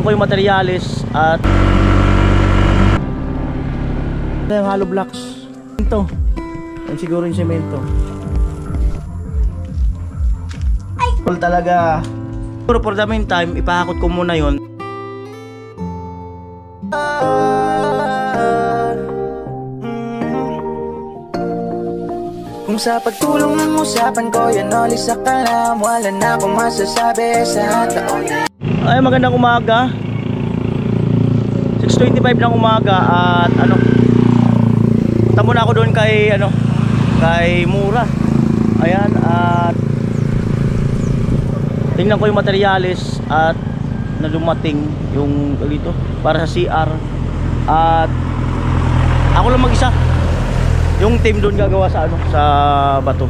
ko yung materyales at yung hollow blocks. Ito. Yan siguro yung semento. Cool talaga. Pero for the meantime, ipahakot ko muna yon. Kung sa pagtulong ng usapan ko, yan ulit sa kalam. Wala na akong masasabi sa taon. Ay, magandang umaga. 6:25 ng umaga at punta muna ako doon kay kay Mura. Ayan, at tingnan ko yung materyales at na dumating yung dito para sa CR. At ako lang mag-isa. Yung team doon gagawa sa sa bato.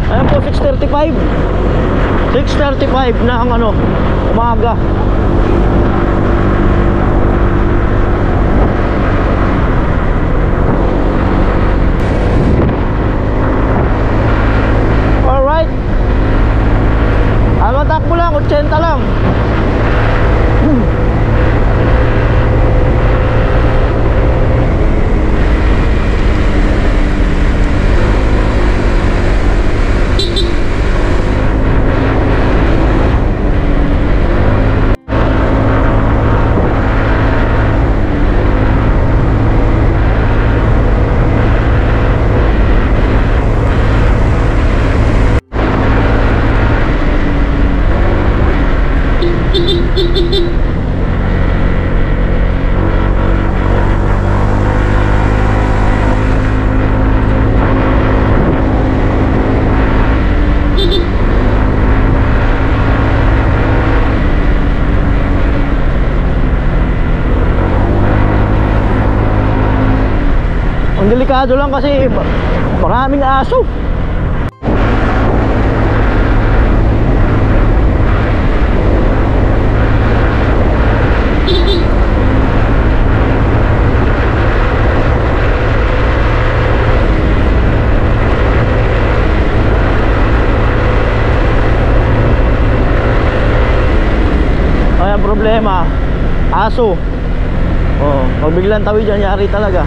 Ayan po, 6:35 na ang umaga. Takbo lang, 80 lang. Ang delikado lang kasi maraming aso. Ay, ang problema, aso. Oh, pag biglang tawid yan, yari talaga.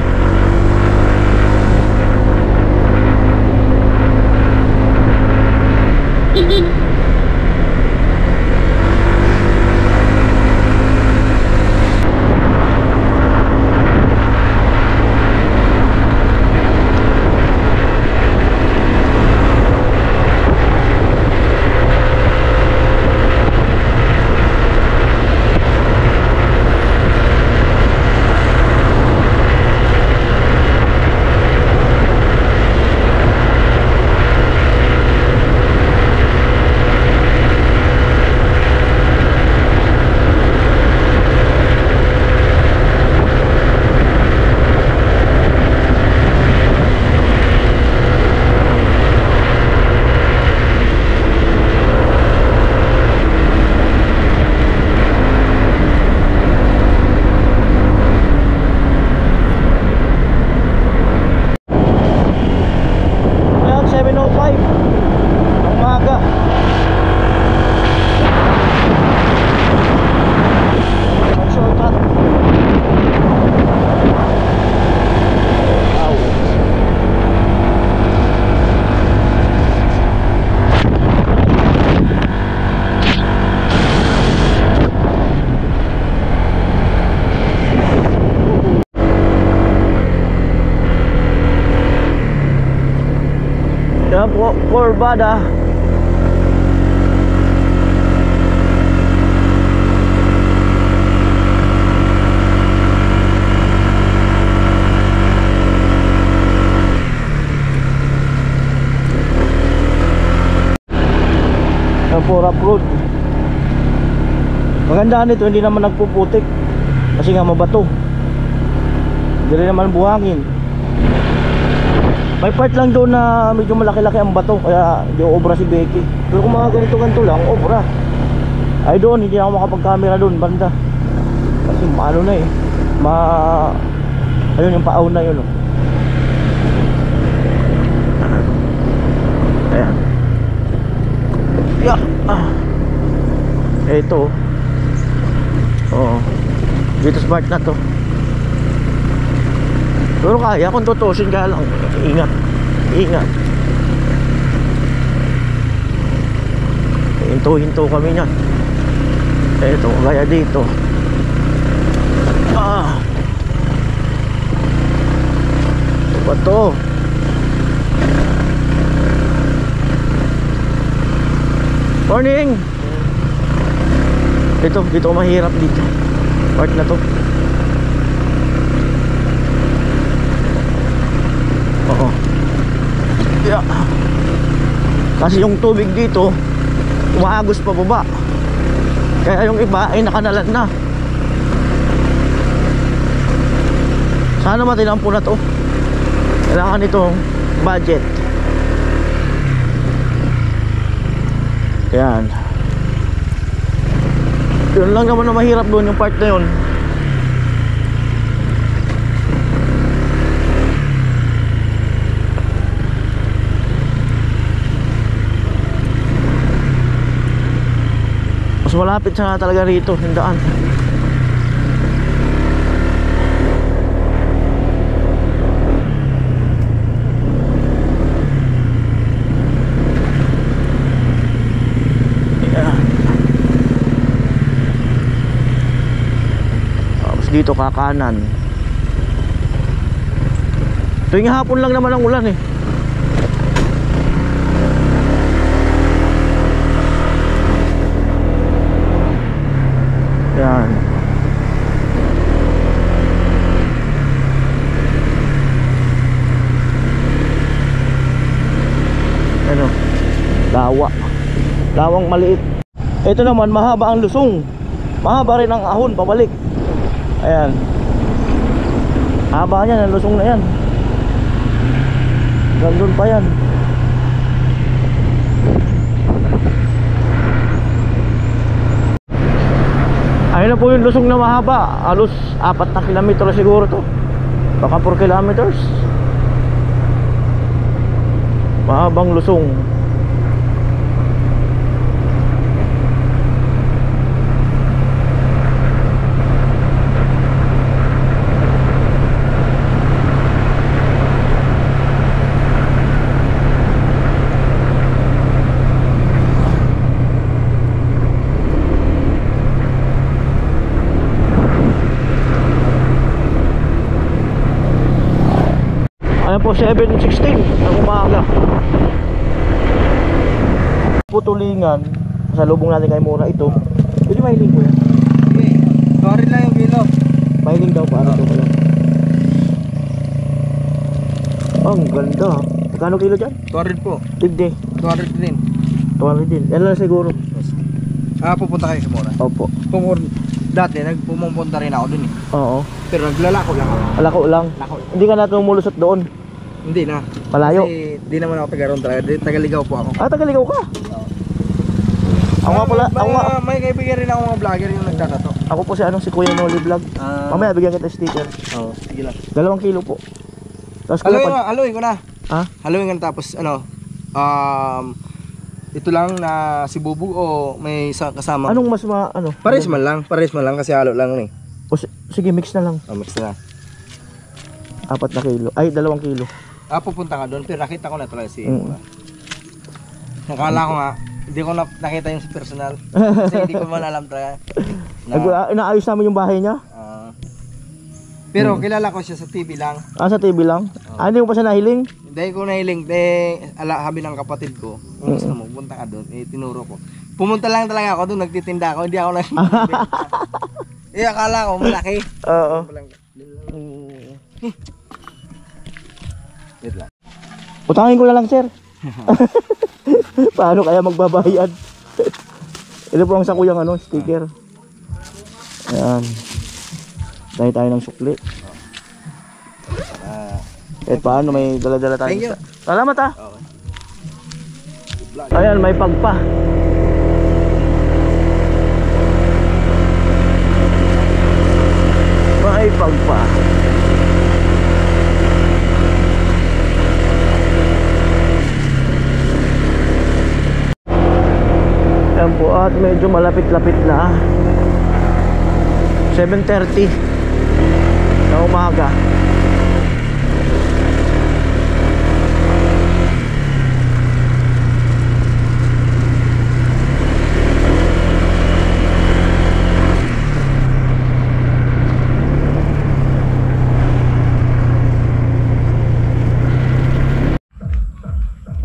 Yan po, Corbada. Yan po, rough road. Maganda nito, hindi naman nagpuputik kasi nga mabato, hindi rin naman buhangin. May part lang doon na medyo malaki-laki ang bato, kaya hindi obra si Becky. Pero kung mga ganito-ganito lang, obra. Ay doon, hindi ako makapag-camera doon, banda. Kasi maano na eh. Ayun yung paaw na yun. Oh. Ayan. Yeah. Ito. Oo. Dito sa part na to. Pero kaya kung tutusin ka lang. Ingat. Ingat. Hinto-hinto kami niyan. Ito, kaya dito. Ito ba to? Morning! Dito mahirap dito. Part na to. Oo. Yeah. Kasi yung tubig dito umaagos pa baba. Kaya yung iba ay nakanalan na. Sana matinampo na to. Kailangan itong budget. Yan. Yun lang naman na mahirap doon yung part na yun. Mas malapit sana talaga rito yung daan. Dito kakanan. Tuwing hapon lang naman ang ulan eh. Yan. Ano? Lawang maliit. Ito naman mahaba ang lusong. Mahaba rin ang ahon pabalik. Ayan. Haba niyan, lusong na yan. Gandun pa yan. Ayun na po yung lusong na mahaba. Halos 4 na kilometro siguro to. Baka 4 kilometers. Mahabang lusong. Ayan po, 7:16 ng umaga. Putulingan. Sa lubong natin kay Mura ito. Pwede mahiling po yan? Okay, sorry lang yung kilo. Mahiling daw para ito pala. Ang ganda. Kano kilo dyan? 200 po. Tigde. 200 din. 200 din. Yan lang siguro. Pupunta kayo sa Mora. Opo. Dati nagpumunta rin ako dun eh. Oo. Pero naglalako lang ako. Alako lang. Lako. Hindi ka na tumulusot doon. Hindi na. Malayo. Kasi di naman ako taga-ron talaga. Tagaligaw po ako. Tagaligaw ka. Ako nga pala, ako nga. May kaibigan rin ako mga vlogger yung nagtatato. Ako po si Kuya Noli Vlog. Mamaya bigyan kita sticker. Oo, sige lang. 2 kilo po. Tapos Haluin ko na. Ha? Haluin ko na tapos ito lang na si Bubug o may kasama. Anong mas Pares man lang kasi halo lang eh. Sige, mix na lang. Mix na. 4 na kilo. Ay, 2 kilo. Pupunta ka doon pero nakita ko na talaga si Nakala ko nga, hindi ko nakita yung personal. Kasi hindi ko man alam talaga. Inaayos namin yung bahay niya. Pero kilala ko siya sa TV lang. Sa TV lang? Hindi mo pa siya nahiling? Hindi ko nahiling. Habi ng kapatid ko. Kung gusto mo, punta ka doon. Tinuro ko. Pumunta lang talaga ako doon, nagtitinda ako. Hindi ako akala ko malaki. Oo. Wait lang. Utangin ko na lang, sir. Paano kaya magbabayad? Ito po ang sakuyang sticker. Ayan. Dahil tayo ng sukli. Kahit paano may dala-dala tayo. Thank you. Salamat ah. Okay. Ayan, may pagpa. May pagpa. Ayan po at medyo malapit-lapit na. 7:30 na umaga.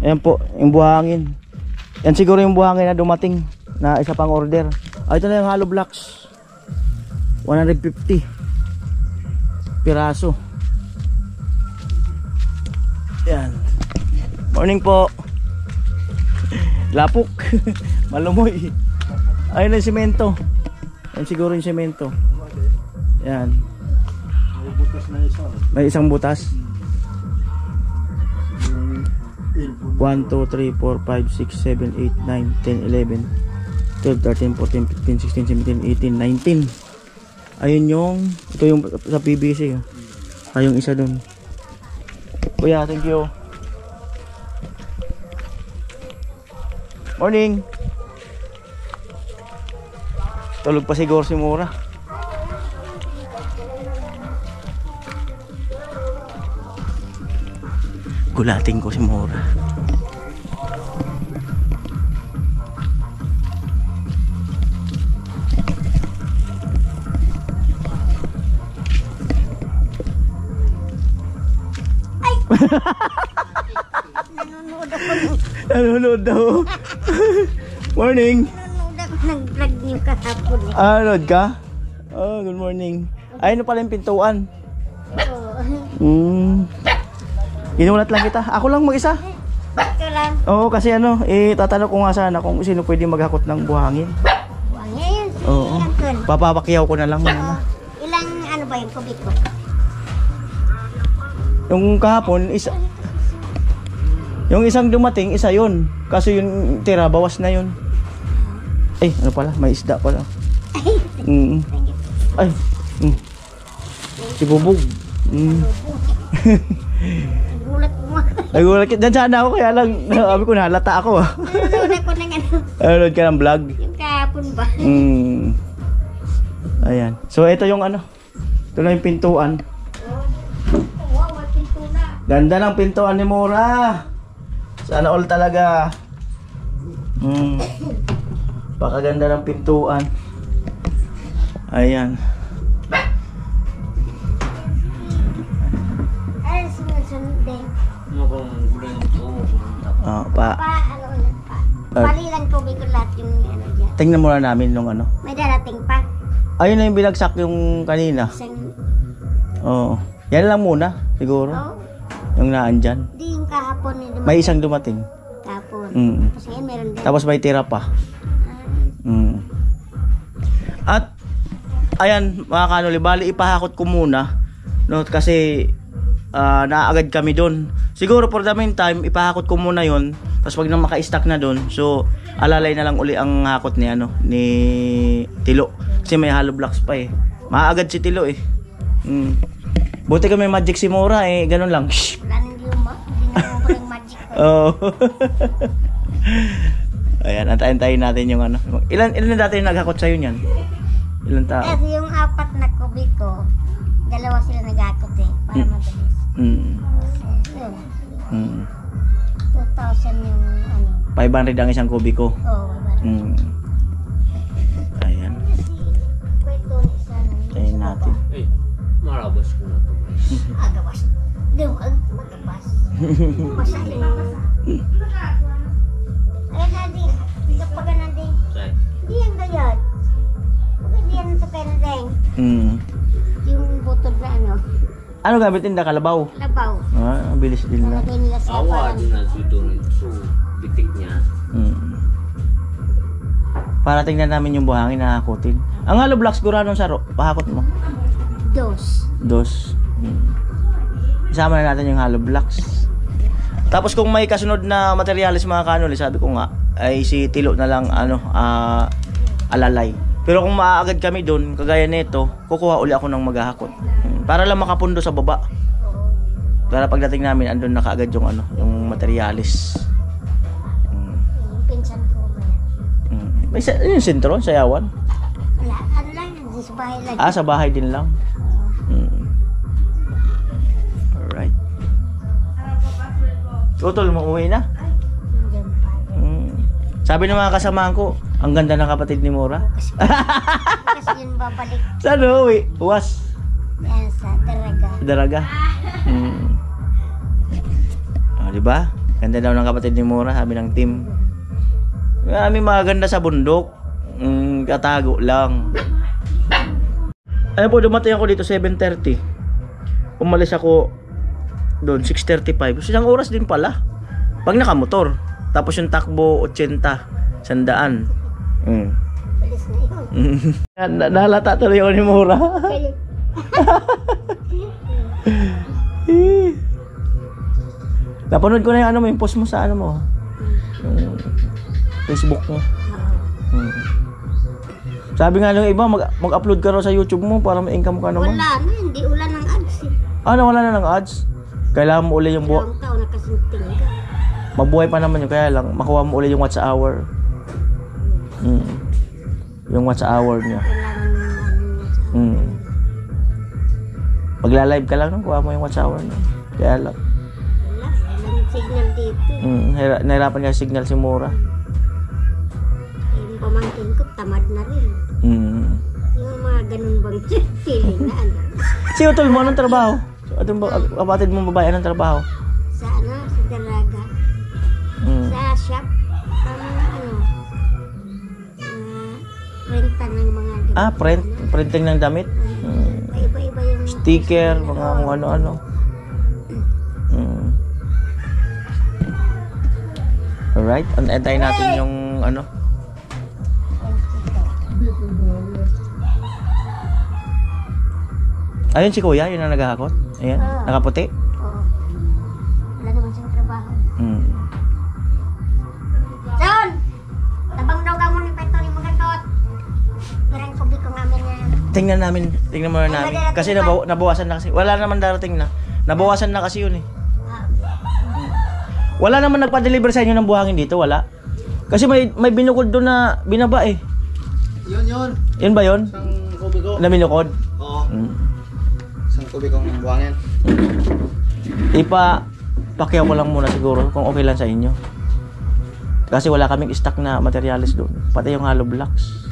Ayan po, yung buhangin. Yan siguro yung buhangin na dumating na isa pang order. Ito na yung hollow blocks. 150 piraso. Yan. Morning po. Lapok. Malumoy. Ayun na yung semento. Yan siguro yung semento. Yan. May butas na isa. May isang butas. 1, 2, 3, 4, 5, 6, 7, 8, 9, 10, 11, 12, 13, 14, 15, 16, 17, 18, 19. Ayun yung, ito yung sa PVC. Ayun isa dun. Kuya, thank you. Morning. Tulog pa siguro si Mura. Gulating ko si Mura. Nanonood daw. Morning. Nag-vlog niyo kahapon eh. Nanonood ka? Oh, good morning. Ayun na pala yung pintuan. Ginulat lang kita. Ako lang mag-isa. Ito lang. Oo, kasi tatanong ko nga sana kung sino pwede maghakot ng buhangin. Buwang ngayon. Oo. Ilang ton? Papapakyaw ko na lang. Oo. Ilang ano ba yung kubik ko? Yung kahapon, yung isang dumating, isa yun. Kasi yung tira, bawas na yun. Ay, ano pala? May isda pala. Ay. Si Bubog. Gulat mo. Nagulat kita. Diyan sana ako, kaya lang, sabi ko, nahalata ako ah. Nanonood ako ng ano. Nanonood ka ng vlog? Yung kahapon ba? Ayan. So, ito yung ito na yung pintuan. Wow, may pinto na. Ganda ng pintuan ni Mura. Sana all talaga. Pakaganda ng pintuan. Ayan. Ay, sunod-sunod din. Mukhang gulan ito. Ano Pa. Pali lang tubig ko lahat yung ano dyan. Tingnan muna namin nung May darating pa. Ayun na yung binagsak yung kanina. Isang, Oo. Yan lang muna, siguro. oh, Yung naandyan. di yung kahapon ni May isang dumating. kahapon. Tapos ngayon meron din. Tapos may tira pa. At ayan mga kanuli, bali ipahakot ko muna, no, kasi naaagad kami doon. Siguro for the meantime ipahakot ko muna yon. Tapos pag na maka-stack na doon, so alalay na lang uli ang hakot ni ni Tilo. Kasi may hollow blocks pa eh. Maaagad si Tilo eh. Buti ka may magic si Mura eh, ganun lang. Wala nang luma. Hindi na mo yung magic ko. Oh. Ayan, antayin natin yung Ilan na dati naghakot sa'yo niyan? Ilan tao? Kasi yung 4 na kubik ko, 2 sila nag-akot eh. Para mabilis. Yun. 2,000 yung 500 ang isang kubiko. Oo, Ayan. Pwede isa na. Tayin natin. Eh, marabas ko na ito guys. Agawas. Duwag, magabas. Masali. Ayan na din. Kapag na din. Say. Hindi yan ganyan. Hindi yan sa pera din. Yung butod na Ano gamit din na kalabaw? labaw. Ang bilis din na. Nalagay nila sa Awa parang din na dito nito. So, bitik niya. Para tingnan namin yung buhangin na hakutin. Ang hollow blocks gura nung saro, pahakot mo. dos. Dos. isama na natin yung hollow blocks. Tapos kung may kasunod na materyales mga kanoli, sabi ko nga ay si Tilo na lang alalay. Pero kung maaagad kami doon, kagaya nito, kukuha uli ako ng maghahakot. Para lang makapundo sa baba. Para pagdating namin andun na kaagad yung yung materyales. Yung pinsan ko ba yan? May yung sentro, sayawan. Wala, ano lang, hindi sa bahay lang. Sa bahay din lang. Alright. Tutol mo, uwi na? Nandiyan pa. Sabi ng mga kasamahan ko, ang ganda ng kapatid ni Mura. Kasi yun babalik Saan uwi? Uwas. yan sa Daraga. Daraga. Diba? Ganda daw ng kapatid ni Mura, sabi ng team. Marami maganda sa bundok. Katago lang. Ayun po, dumating ako dito 7:30. Umalis ako doon 6:35. Isang oras din pala. Pag nakamotor. Tapos yung takbo 80, 100. Balis na yun. Nahalata tuloy ako ni Mura. Napanood ko na yung yung post mo sa mo. Facebook mo. Sabi nga ng iba, mag-upload ka raw sa YouTube mo para ma-income ka naman. Wala na, hindi ulan ng ads eh. Wala na ng ads. Kailangan mo uli yung Ilang taon na kasunting ka. mabuhay pa naman yun, kaya lang makuha mo uli yung watch hour. Yung watch hour niya. Kailangan mo ano Magla-live ka lang nung kuha mo yung watch hour niya. Kaya lang. wala, walang signal dito. Nahirapan nga signal si Mura. Yung pamangkin ko, tamad na rin. Yung mga ganun bang feeling na ano. Si Utol mo, anong trabaho? Atong kapatid mong babae, anong trabaho? Sa Daraga. Sa shop. Renta ng mga gamit. Printing ng damit? Iba-iba yung Sticker, mga kung ano-ano. Alright, antayin natin yung Ayun si Kuya, yun ang naghahakot. Ayan, nakaputi. Oo. Wala naman siyang trabaho. John! Tabang daw ka mo ni Peto ni Magatot. Parang kubi ko nga yan. Tingnan muna namin. Kasi nabawasan na kasi. Wala naman darating na. Nabawasan na kasi yun eh. Wala naman nagpa-deliver sa inyo ng buhangin dito, wala. Kasi may binukod doon na binaba eh. Yun. Yun ba yun? Isang kubiko. Na binukod? Oo. Isang kubikong buhangin. Pakyaw ko lang muna siguro kung okay lang sa inyo. Kasi wala kaming stock na materials doon. Pati yung hollow blocks.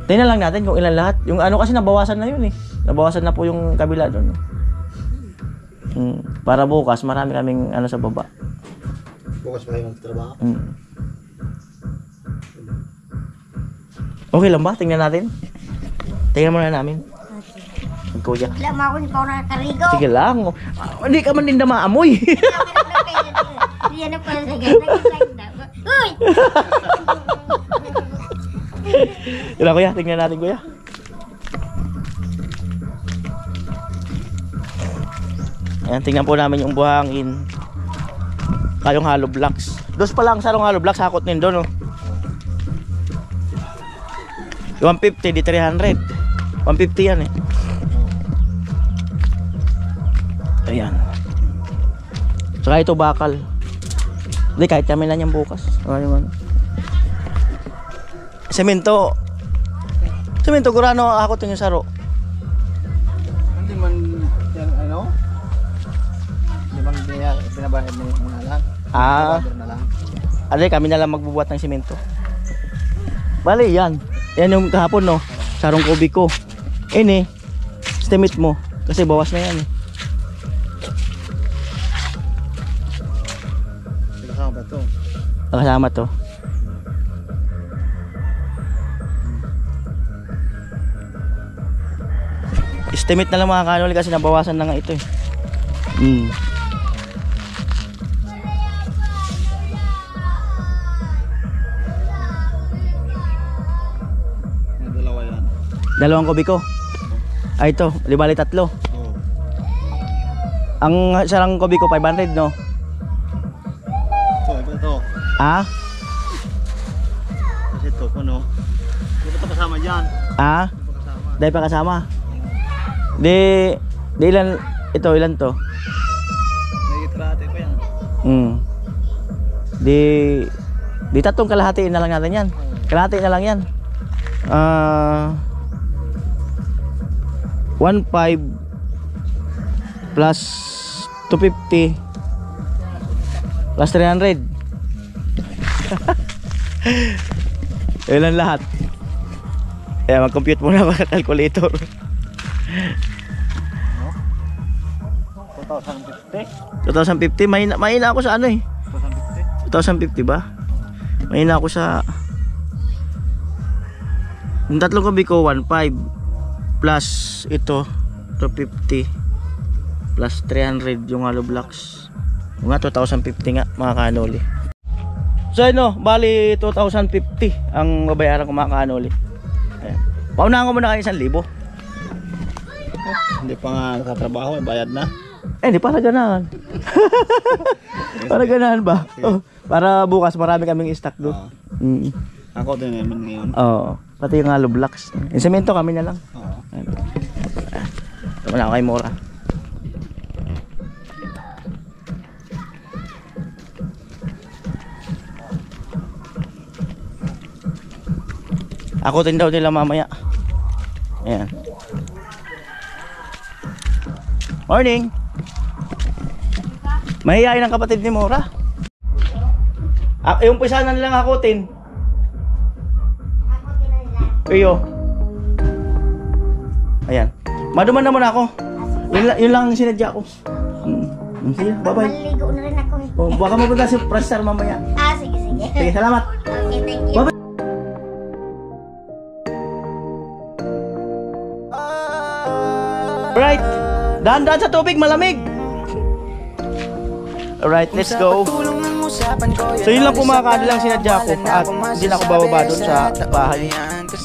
Tingnan lang natin kung ilan lahat. Yung kasi nabawasan na yun eh. Nabawasan na po yung kabila doon. Para bukas marami kaming sa baba. Bukas pa kayo magtrabaho? Okay lang ba? Tingnan natin. Tingnan muna namin. Kuya. Wala mo ako, hindi pa ako nakakarigo. Sige lang. Hindi ka man din na maamoy. Yan na pala sa ganda. Uy! Yun kuya, tingnan natin kuya. Ayan, tingnan po namin yung buhangin. Kayong hollow blocks. Dos pa lang sarong hollow blocks, hakot nindo no. 150 di 300. 150 yan eh. Ayan. Saka ito bakal. Hindi, kahit kami lang yan bukas. Semento. Gurano hakot yung saro. Hindi man yan Hindi man binabayad mo na lang. Na lang. Alay, kami na lang magbubuhat ng semento. Bali, yan. Yan yung kahapon, no? Sarong kubiko. Ini, estimate mo. Kasi bawas na yan, eh. Kasama ba ito? Kasama to. Estimate na lang mga kanoli kasi nabawasan na nga ito, eh. May dalawa yan. Dalawang kubiko. Ay ito, di bali 3. Oo. Ang sarang kobi ko 500 no? Ito. Ah? Kasi ito ko no. Hindi pa ito kasama dyan. Ah? Hindi pa kasama. Dahil pa kasama. Di ilan ito, ilan to? Nagitrate pa yan. Di 3 kalahatiin na lang natin yan. Kalahati na lang yan. 1.5 plus 250 plus 300. Ilan lahat? Kaya mag-compute muna mga calculator. 2,050. 2,050. Mahina ako sa ano eh. 2,050. 2,050 ba? Mahina ako sa yung 3 kabi ko 1.5 plus ito 250 plus 300 yung hollow blocks. Yung nga 2,050 nga mga kanoli. So ano, bali 2,050 ang babayaran ko mga kanoli. Ayan. Paunahan ko muna kayo 1,000. Hindi pa nga nakatrabaho, bayad na. Hindi para ganahan. Para ganahan ba? Oh, para bukas marami kaming stock doon. Ako din naman ngayon. Oo. Pati yung hollow blocks. Yung semento kami na lang. Oo. Tama na ako kay Mora. Ako din daw nila mamaya. Ayan. Morning. Mahihayin ang kapatid ni Mora. Yung pisa na nilang hakutin. Iyo. Ayan. Maduman na muna ako. Yun lang ang sinadya ko. Sige, bye-bye. Maligo na rin ako eh. Oh, baka mapunta si Prestar mamaya. Sige, sige. Sige, salamat. Okay, thank you. Bye-bye. Alright. Dahan-dahan sa tubig, malamig. Alright, let's go. So yun lang po mga kanilang sinadya ko. At hindi na ako bababa doon sa bahay.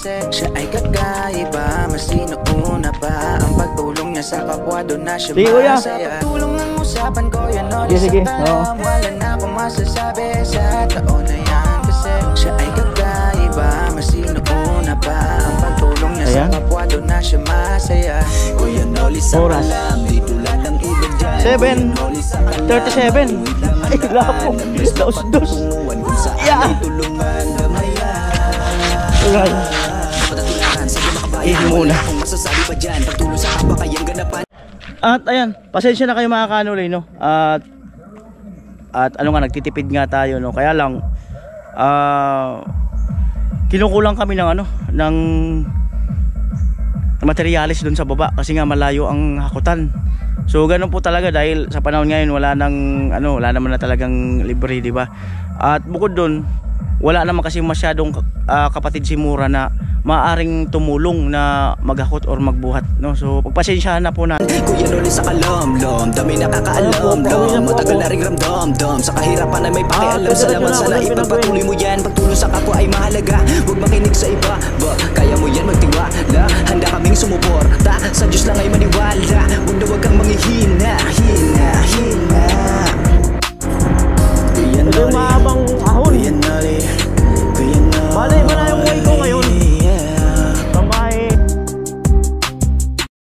Siya ay kakaiba, masino una pa ang pagtulong niya sa kapwa, doon na siya Sige, kuya. masaya. Tulong ang usapan ko, yan o Sige, sige. wala na akong masasabi sa taon na yan. Kasi siya ay kakaiba, masino una pa ang pagtulong niya Ayan. sa kapwa, doon na siya masaya. Kuya Noli sa Oras. alam, di tulad ng iba dyan. 7:37. Ay, lapo. Dos. Yeah. Alright. Muna. At ayan, pasensya na kayo mga kanulay, no? At ano nga, nagtitipid nga tayo, no? Kaya lang kinukulang kami ng ano, ng materialis doon sa baba kasi nga malayo ang hakutan. So ganun po talaga dahil sa panahon ngayon wala naman na talagang libre, di ba? At bukod doon, wala naman kasi masyadong kapatid si Mura na maaring tumulong na maghakot or magbuhat, no? So pagpasensyahan na po natin. Kuya Noli sa kalamlam, dami nakakaalam lam. Matagal na ring ramdam-dam sa kahirapan ay may pakialam. Salamat sana ipagpatuloy mo yan. Pagtulong sa kapwa ay mahalaga. Huwag makinig sa iba, ba kaya mo yan magtiwala. Handa kaming sumuporta, sa Diyos lang ay maniwala. Huwag